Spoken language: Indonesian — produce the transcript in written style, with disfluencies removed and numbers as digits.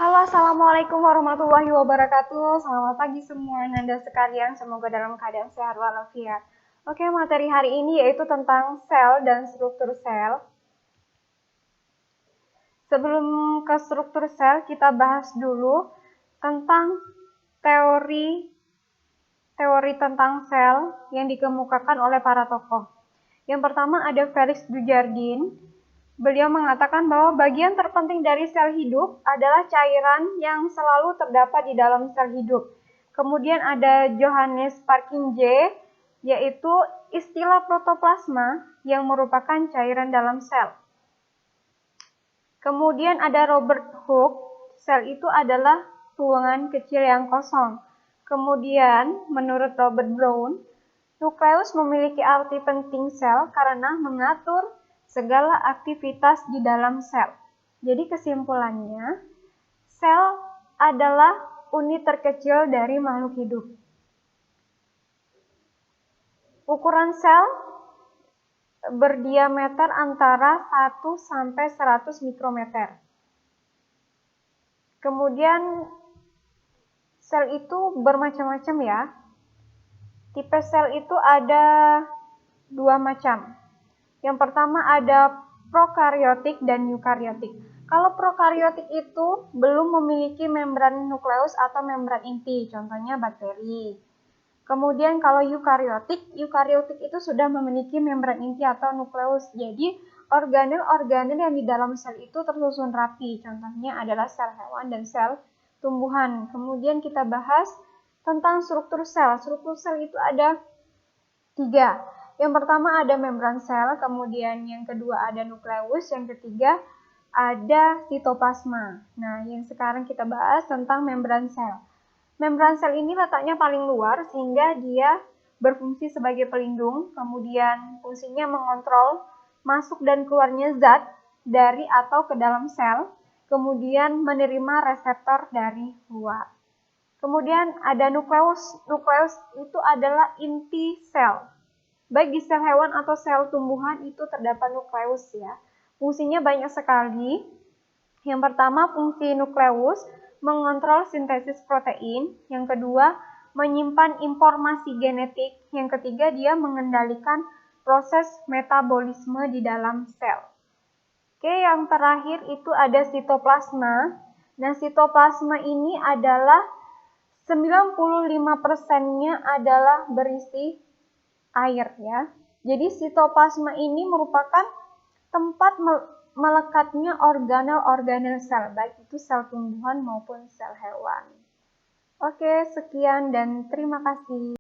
Halo, Assalamualaikum warahmatullahi wabarakatuh. Selamat pagi semua Nanda sekalian, semoga dalam keadaan sehat walafiat. Oke, materi hari ini yaitu tentang sel dan struktur sel. Sebelum ke struktur sel, kita bahas dulu tentang teori tentang sel yang dikemukakan oleh para tokoh. Yang pertama ada Felix Dujardin. Beliau mengatakan bahwa bagian terpenting dari sel hidup adalah cairan yang selalu terdapat di dalam sel hidup. Kemudian ada Johannes Parkinje, yaitu istilah protoplasma yang merupakan cairan dalam sel. Kemudian ada Robert Hooke, sel itu adalah ruangan kecil yang kosong. Kemudian menurut Robert Brown, nukleus memiliki arti penting sel karena mengatur segala aktivitas di dalam sel. Jadi kesimpulannya, sel adalah unit terkecil dari makhluk hidup. Ukuran sel berdiameter antara 1 sampai 100 mikrometer. Kemudian sel itu bermacam-macam ya. Tipe sel itu ada dua macam. Yang pertama ada prokariotik dan eukariotik. Kalau prokariotik itu belum memiliki membran nukleus atau membran inti, contohnya bakteri. Kemudian kalau eukariotik itu sudah memiliki membran inti atau nukleus. Jadi organel-organel yang di dalam sel itu tersusun rapi. Contohnya adalah sel hewan dan sel tumbuhan. Kemudian kita bahas tentang struktur sel. Struktur sel itu ada 3. Yang pertama ada membran sel, kemudian yang kedua ada nukleus, yang ketiga ada sitoplasma. Nah, yang sekarang kita bahas tentang membran sel. Membran sel ini letaknya paling luar sehingga dia berfungsi sebagai pelindung, kemudian fungsinya mengontrol masuk dan keluarnya zat dari atau ke dalam sel, kemudian menerima reseptor dari luar. Kemudian ada nukleus. Nukleus itu adalah inti sel. Baik di sel hewan atau sel tumbuhan itu terdapat nukleus ya. Fungsinya banyak sekali. Yang pertama fungsi nukleus mengontrol sintesis protein. Yang kedua menyimpan informasi genetik. Yang ketiga dia mengendalikan proses metabolisme di dalam sel. Oke, yang terakhir itu ada sitoplasma. Nah, sitoplasma ini adalah 95%-nya adalah berisi air ya. Jadi sitoplasma ini merupakan tempat melekatnya organel-organel sel, baik itu sel tumbuhan maupun sel hewan. Oke, sekian dan terima kasih.